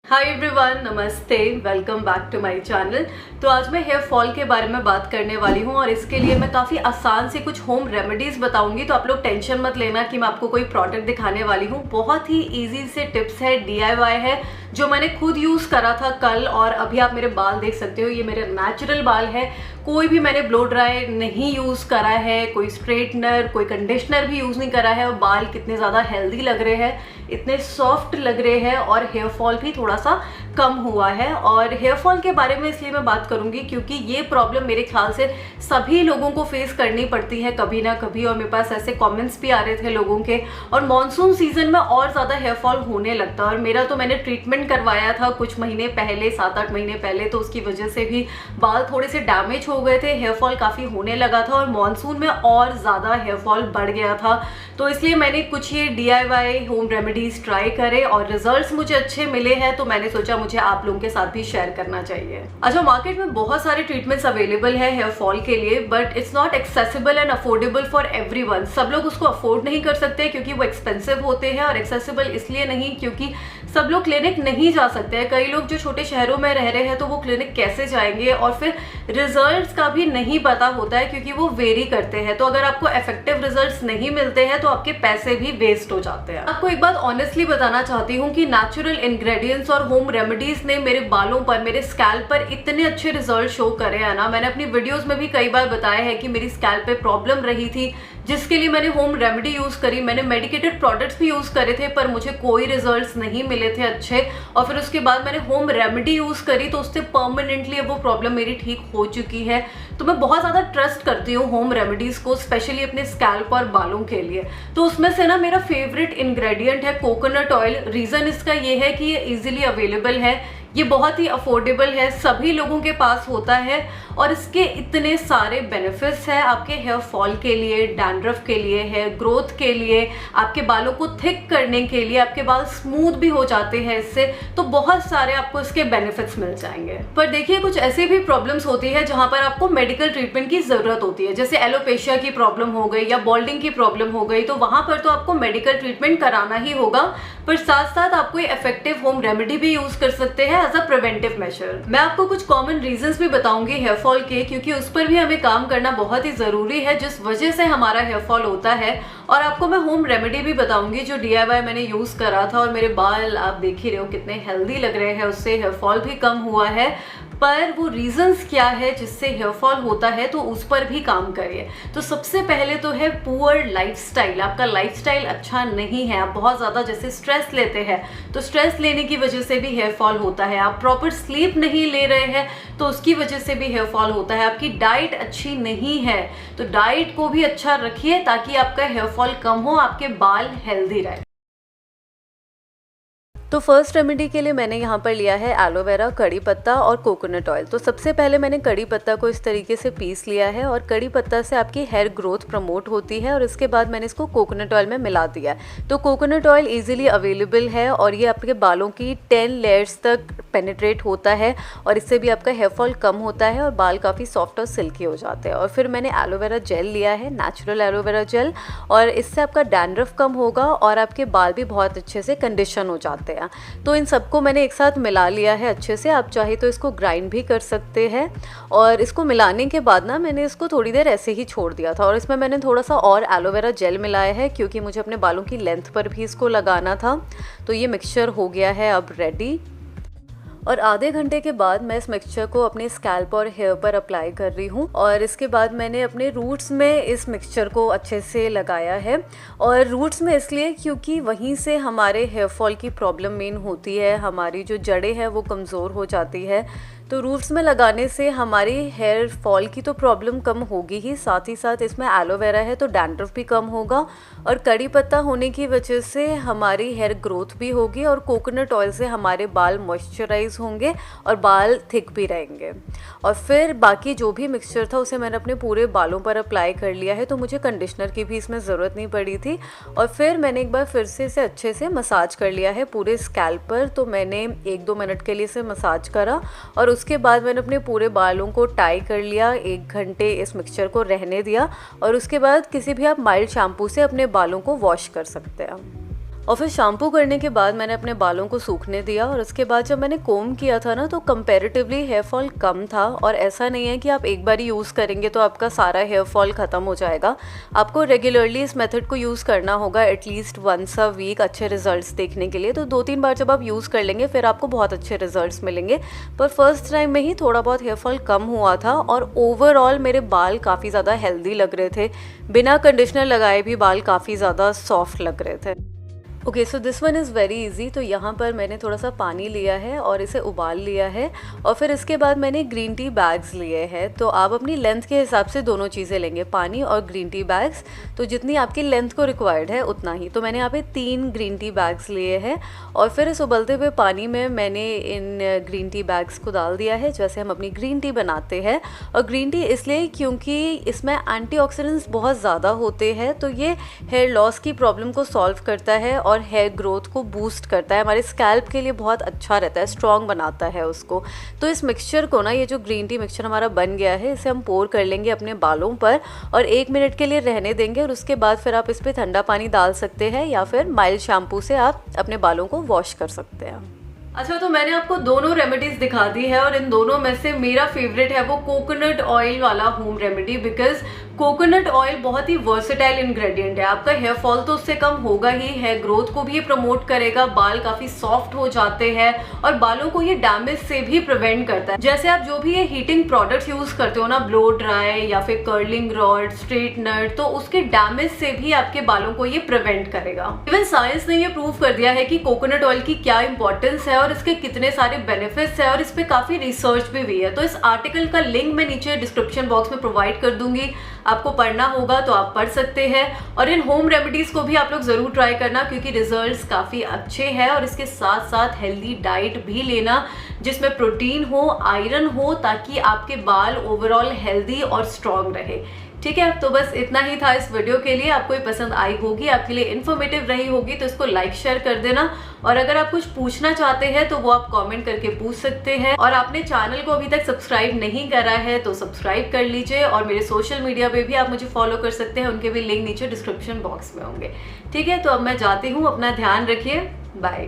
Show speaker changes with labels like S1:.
S1: Hi everyone, namaste, welcome back to my channel. तो आज मैं हेयर फॉल के बारे में बात करने वाली हूँ और इसके लिए मैं काफ़ी आसान से कुछ होम रेमेडीज़ बताऊंगी। तो आप लोग टेंशन मत लेना कि मैं आपको कोई प्रोडक्ट दिखाने वाली हूँ। बहुत ही इजी से टिप्स है, DIY है, जो मैंने खुद यूज़ करा था कल। और अभी आप मेरे बाल देख सकते हो, ये मेरे नेचुरल बाल है। कोई भी मैंने ब्लो ड्राई नहीं यूज़ करा है, कोई स्ट्रेटनर, कोई कंडीशनर भी यूज़ नहीं करा है। और बाल कितने ज़्यादा हेल्दी लग रहे हैं, इतने सॉफ्ट लग रहे हैं और हेयर फॉल भी थोड़ा सा कम हुआ है। और हेयर फॉल के बारे में इसलिए मैं बात करूंगी क्योंकि ये प्रॉब्लम मेरे ख्याल से सभी लोगों को फेस करनी पड़ती है कभी ना कभी। और मेरे पास ऐसे कमेंट्स भी आ रहे थे लोगों के। और मॉनसून सीजन में और ज़्यादा हेयर फॉल होने लगता है। और मेरा तो मैंने ट्रीटमेंट करवाया था कुछ महीने पहले, 7-8 महीने पहले, तो उसकी वजह से भी बाल थोड़े से डैमेज हो गए थे, हेयर फॉल काफ़ी होने लगा था और मॉनसून में और ज़्यादा हेयर फॉल बढ़ गया था। तो इसलिए मैंने कुछ ये DIY होम रेमेडीज ट्राई करे और रिजल्ट्स मुझे अच्छे मिले हैं। तो मैंने सोचा मुझे आप लोगों के साथ भी शेयर करना चाहिए। अच्छा, मार्केट में बहुत सारे ट्रीटमेंट्स अवेलेबल है हेयर फॉल के लिए, but it's not accessible and affordable for everyone. सब लोग उसको अफोर्ड नहीं कर सकते क्योंकि वो एक्सपेंसिव होते हैं, और एक्सेसिबल इसलिए नहीं क्योंकि सब लोग क्लिनिक नहीं जा सकते हैं। कई लोग जो छोटे शहरों में रह रहे हैं तो वो क्लिनिक कैसे जाएंगे, और फिर रिजल्ट्स का भी नहीं पता होता है क्योंकि वो वेरी करते हैं। तो अगर आपको इफेक्टिव रिजल्ट्स नहीं मिलते हैं तो आपके पैसे भी वेस्ट हो जाते हैं। आपको एक बात ऑनेस्टली बताना चाहती हूँ कि नेचुरल इंग्रेडिएंट्स और होम रेमेडीज ने मेरे बालों पर, मेरे स्कैल्प पर इतने अच्छे रिजल्ट शो करे हैं ना। मैंने अपनी वीडियोस में भी कई बार बताया है कि मेरी स्कैल्प पे प्रॉब्लम रही थी, जिसके लिए मैंने होम रेमेडी यूज करी। मैंने मेडिकेटेड प्रोडक्ट्स भी यूज करे थे पर मुझे कोई रिजल्ट्स नहीं मिले थे अच्छे। और फिर उसके बाद मैंने होम रेमेडी यूज करी तो उससे परमानेंटली अब वो प्रॉब्लम मेरी ठीक हो चुकी है। तो मैं बहुत ज़्यादा ट्रस्ट करती हूँ होम रेमेडीज़ को, स्पेशली अपने स्कैल्प और बालों के लिए। तो उसमें से ना मेरा फेवरेट इंग्रेडिएंट है कोकोनट ऑयल। रीज़न इसका ये है कि ये इजीली अवेलेबल है, ये बहुत ही अफोर्डेबल है, सभी लोगों के पास होता है और इसके इतने सारे बेनिफिट्स हैं आपके हेयर फॉल के लिए, डैंड्रफ के लिए, हेयर ग्रोथ के लिए, आपके बालों को थिक करने के लिए, आपके बाल स्मूथ भी हो जाते हैं इससे। तो बहुत सारे आपको इसके बेनिफिट्स मिल जाएंगे। पर देखिए, कुछ ऐसी भी प्रॉब्लम्स होती है जहां पर आपको मेडिकल ट्रीटमेंट की जरूरत होती है, जैसे एलोपेशिया की प्रॉब्लम हो गई या बॉल्डिंग की प्रॉब्लम हो गई। तो वहां पर तो आपको मेडिकल ट्रीटमेंट कराना ही होगा, पर साथ साथ आपको इफेक्टिव होम रेमेडी भी यूज कर सकते हैं एज अ प्रिवेंटिव मेजर। मैं आपको कुछ कॉमन रीजंस भी बताऊंगी हेयर फॉल के, क्योंकि उस पर भी हमें काम करना बहुत ही जरूरी है जिस वजह से हमारा हेयर फॉल होता है। और आपको मैं होम रेमेडी भी बताऊंगी जो DIY मैंने यूज करा था, और मेरे बाल आप देख ही रहे हो कितने हेल्दी लग रहे हैं, उससे हेयर फॉल भी कम हुआ है। पर वो रीजंस क्या है जिससे हेयर फॉल होता है, तो उस पर भी काम करिए। तो सबसे पहले तो है पुअर लाइफस्टाइल। आपका लाइफस्टाइल अच्छा नहीं है, आप बहुत ज़्यादा जैसे स्ट्रेस लेते हैं, तो स्ट्रेस लेने की वजह से भी हेयर फॉल होता है। आप प्रॉपर स्लीप नहीं ले रहे हैं तो उसकी वजह से भी हेयर फॉल होता है। आपकी डाइट अच्छी नहीं है तो डाइट को भी अच्छा रखिए ताकि आपका हेयर फॉल कम हो, आपके बाल हेल्दी रहे। तो फर्स्ट रेमेडी के लिए मैंने यहाँ पर लिया है एलोवेरा, कड़ी पत्ता और कोकोनट ऑयल। तो सबसे पहले मैंने कड़ी पत्ता को इस तरीके से पीस लिया है, और कड़ी पत्ता से आपकी हेयर ग्रोथ प्रमोट होती है। और इसके बाद मैंने इसको कोकोनट ऑयल में मिला दिया है। तो कोकोनट ऑयल इजीली अवेलेबल है और ये आपके बालों की 10 लेयर्स तक पेनिट्रेट होता है, और इससे भी आपका हेयर फॉल कम होता है और बाल काफ़ी सॉफ्ट और सिल्की हो जाते हैं। और फिर मैंने एलोवेरा जेल लिया है, नेचुरल एलोवेरा जेल, और इससे आपका डैंड्रफ कम होगा और आपके बाल भी बहुत अच्छे से कंडीशन हो जाते हैं। तो इन सबको मैंने एक साथ मिला लिया है अच्छे से। आप चाहे तो इसको ग्राइंड भी कर सकते हैं। और इसको मिलाने के बाद ना मैंने इसको थोड़ी देर ऐसे ही छोड़ दिया था, और इसमें मैंने थोड़ा सा और एलोवेरा जेल मिलाया है क्योंकि मुझे अपने बालों की लेंथ पर भी इसको लगाना था। तो ये मिक्सचर हो गया है अब रेडी। और आधे घंटे के बाद मैं इस मिक्सचर को अपने स्कैल्प और हेयर पर अप्लाई कर रही हूँ। और इसके बाद मैंने अपने रूट्स में इस मिक्सचर को अच्छे से लगाया है। और रूट्स में इसलिए क्योंकि वहीं से हमारे हेयर फॉल की प्रॉब्लम मेन होती है, हमारी जो जड़ें हैं वो कमज़ोर हो जाती है। तो रूट्स में लगाने से हमारी हेयर फॉल की तो प्रॉब्लम कम होगी ही, साथ ही साथ इसमें एलोवेरा है तो डैंड्रफ भी कम होगा, और कड़ी पत्ता होने की वजह से हमारी हेयर ग्रोथ भी होगी, और कोकोनट ऑयल से हमारे बाल मॉइस्चराइज होंगे और बाल थिक भी रहेंगे। और फिर बाकी जो भी मिक्सचर था उसे मैंने अपने पूरे बालों पर अप्लाई कर लिया है, तो मुझे कंडीशनर की भी इसमें ज़रूरत नहीं पड़ी थी। और फिर मैंने एक बार फिर से इसे अच्छे से मसाज कर लिया है पूरे स्कैल्प पर। तो मैंने 1-2 मिनट के लिए इसे मसाज करा, और उसके बाद मैंने अपने पूरे बालों को टाई कर लिया। 1 घंटे इस मिक्सचर को रहने दिया, और उसके बाद किसी भी आप माइल्ड शैम्पू से अपने बालों को वॉश कर सकते हैं। और फिर शैम्पू करने के बाद मैंने अपने बालों को सूखने दिया और उसके बाद जब मैंने कोम किया था ना तो कंपैरेटिवली हेयर फॉल कम था। और ऐसा नहीं है कि आप एक बार ही यूज़ करेंगे तो आपका सारा हेयर फॉल ख़त्म हो जाएगा। आपको रेगुलरली इस मेथड को यूज़ करना होगा एटलीस्ट वंस अ वीक अच्छे रिजल्ट्स देखने के लिए। तो 2-3 बार जब आप यूज़ कर लेंगे फिर आपको बहुत अच्छे रिजल्ट्स मिलेंगे। पर फर्स्ट टाइम में ही थोड़ा बहुत हेयर फॉल कम हुआ था और ओवरऑल मेरे बाल काफ़ी ज़्यादा हेल्दी लग रहे थे। बिना कंडीशनर लगाए भी बाल काफ़ी ज़्यादा सॉफ्ट लग रहे थे। Okay, so this one is very easy. तो यहाँ पर मैंने थोड़ा सा पानी लिया है और इसे उबाल लिया है और फिर इसके बाद मैंने ग्रीन टी बैग्स लिए हैं। तो आप अपनी लेंथ के हिसाब से दोनों चीज़ें लेंगे, पानी और ग्रीन टी बैग्स। तो जितनी आपकी लेंथ को रिक्वायर्ड है उतना ही। तो मैंने यहाँ पे 3 ग्रीन टी बैग्स लिए हैं और फिर इस उबलते हुए पानी में मैंने इन ग्रीन टी बैग्स को डाल दिया है जैसे हम अपनी ग्रीन टी बनाते हैं। और ग्रीन टी इसलिए क्योंकि इसमें एंटीऑक्सीडेंट्स बहुत ज़्यादा होते हैं, तो ये हेयर लॉस की प्रॉब्लम को सॉल्व करता है और हेयर ग्रोथ को बूस्ट करता है। हमारे स्कैल्प के लिए बहुत अच्छा रहता है, स्ट्रॉन्ग बनाता है उसको। तो इस मिक्सचर को ना, ये जो ग्रीन टी मिक्सचर हमारा बन गया है, इसे हम पोर कर लेंगे अपने बालों पर और 1 मिनट के लिए रहने देंगे। और उसके बाद फिर आप इस पर ठंडा पानी डाल सकते हैं या फिर माइल्ड शैम्पू से आप अपने बालों को वॉश कर सकते हैं। अच्छा, तो मैंने आपको दोनों रेमेडीज दिखा दी है और इन दोनों में से मेरा फेवरेट है वो कोकोनट ऑयल वाला home remedy. Because coconut oil बहुत ही वर्सेटाइल इंग्रेडिएंट है। आपका हेयर फॉल तो उससे कम होगा ही, हेयर ग्रोथ को भी ये प्रमोट करेगा, बाल काफी सॉफ्ट हो जाते हैं और बालों को ये डैमेज से भी प्रिवेंट करता है। जैसे आप जो भी ये हीटिंग प्रोडक्ट्स यूज करते हो ना, ब्लो ड्राई या फिर कर्लिंग रॉड, स्ट्रेटनर, तो उसके डैमेज से भी आपके बालों को ये प्रिवेंट करेगा। इवन साइंस ने ये प्रूव कर दिया है कि कोकोनट ऑयल की क्या इंपॉर्टेंस है और इसके कितने सारे बेनिफिट्स है और इस पे काफी रिसर्च भी हुई है। तो इस आर्टिकल का लिंक मैं नीचे डिस्क्रिप्शन बॉक्स में प्रोवाइड कर दूंगी, आपको पढ़ना होगा तो आप पढ़ सकते हैं। और इन होम रेमेडीज को भी आप लोग जरूर ट्राई करना क्योंकि रिजल्ट्स काफी अच्छे हैं। और इसके साथ साथ हेल्दी डाइट भी लेना जिसमें प्रोटीन हो, आयरन हो, ताकि आपके बाल ओवरऑल हेल्दी और स्ट्रॉन्ग रहे। ठीक है, तो बस इतना ही था इस वीडियो के लिए। आपको ये पसंद आई होगी, आपके लिए इन्फॉर्मेटिव रही होगी, तो इसको लाइक शेयर कर देना। और अगर आप कुछ पूछना चाहते हैं तो वो आप कमेंट करके पूछ सकते हैं। और आपने चैनल को अभी तक सब्सक्राइब नहीं करा है तो सब्सक्राइब कर लीजिए। और मेरे सोशल मीडिया पे भी आप मुझे फॉलो कर सकते हैं, उनके भी लिंक नीचे डिस्क्रिप्शन बॉक्स में होंगे। ठीक है, तो अब मैं जाती हूँ, अपना ध्यान रखिए, बाय।